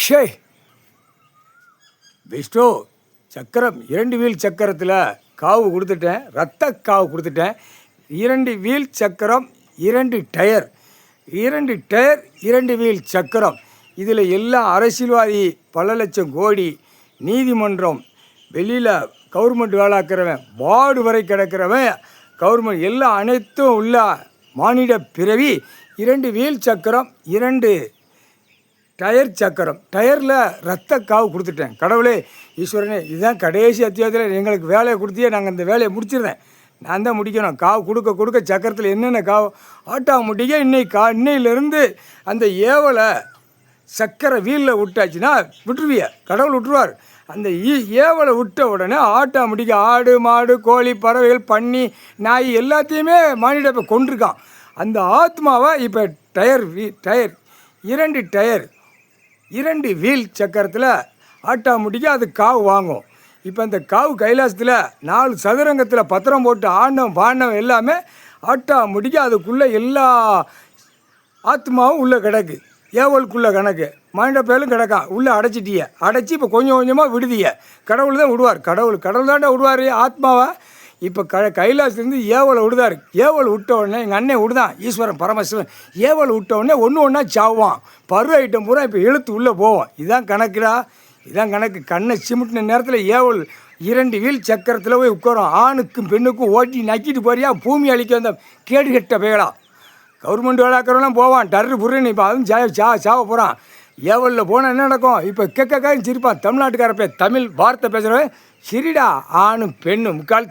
ஷே பெஸ்ட்டோ சக்கரம் 2 வீல் சக்கரத்தில் காவு கொடுத்துட்டேன், ரத்த காவு கொடுத்துட்டேன். 2 வீல் சக்கரம், 2 டயர், 2 டயர், 2 வீல் சக்கரம். இதில் எல்லாம் அரசியல்வாதி, பல லட்சம் கோடி, நீதிமன்றம், வெளியில் கவர்மெண்ட் வேலாக்கிறவன், வார்டு வரை கிடக்கிறவன், கவர்மெண்ட் எல்லாம் அனைத்தும் உள்ள மானிட பிறவி. 2 வீல் சக்கரம், 2 டயர் சக்கரம். டயரில் ரத்த காவு கொடுத்துட்டேன். கடவுளே, ஈஸ்வரனே, இதுதான் கடைசி அத்தியாயத்தில் எங்களுக்கு வேலையை கொடுத்தியே, நாங்கள் இந்த வேலையை முடிச்சிடுறேன். நான் தான் முடிக்கணும். காவு கொடுக்க கொடுக்க சக்கரத்தில் என்னென்ன காவு ஆட்டோமேட்டிக்காக இன்னையிலேருந்து அந்த ஏவலை சக்கரை வீலில் விட்டாச்சுன்னா விட்டுருவிய, கடவுள் விட்டுருவார். அந்த ஏவலை விட்ட உடனே ஆட்டோமேட்டிக்காக ஆடு, மாடு, கோழி, பறவைகள், பன்னி, நாய் எல்லாத்தையுமே மானிட இப்போ கொண்டிருக்கான். அந்த ஆத்மாவை இப்போ டயர் 2 டயர், 2 வீல் சக்கரத்தில் ஆட்டோமேட்டிக்காக அது காவு வாங்கும். இப்போ அந்த காவு கைலாசத்தில் 4 சதுரங்கத்தில் பத்திரம் போட்டு ஆண்டவன் பாண்டவன் எல்லாமே ஆட்டோமேட்டிக்காக அதுக்குள்ளே எல்லா ஆத்மாவும் உள்ளே கிடக்கு. ஏவலுக்குள்ளே கணக்கு மாண்ட பேரும் கிடக்கான். உள்ளே அடைச்சி இப்போ கொஞ்சம் கொஞ்சமாக விடுதிய. கடவுள் தான் விடுவார். கடவுள் தாண்டா விடுவார் ஆத்மாவை. இப்போ கைலாசத்துலேருந்து ஏவலை விடுதார். ஏவல் விட்ட உடனே எங்கள் அண்ணன் விடுதான், ஈஸ்வரன் பரமசிவன். ஏவல் விட்ட உடனே ஒன்றா சாவான். பரு ஐட்டம் பூரா இப்போ இழுத்து உள்ளே போவோம். இதான் கணக்குடா, இதான் கணக்கு. கண்ணை சிமிட்டின நேரத்தில் ஏவல் 2 வீல் சக்கரத்தில் போய் உட்காரும். ஆணுக்கும் பெண்ணுக்கும் ஓட்டி நக்கிட்டு போறியா, பூமி அழிக்க வந்த கேடு கெட்ட பேடா. கவர்மெண்ட் வேலைக்கிறவெல்லாம் போவான், டர்ரு புருன்னு. இப்போ அதுவும் சாவ போகிறான். ஏவலில் போனால் என்ன நடக்கும்? இப்போ கேட்காயும் சிரிப்பான். தமிழ்நாட்டுக்கார தமிழ் வார்த்தை பேசுகிறவன் சிரிடா. ஆணும் பெண்ணும் முக்கால்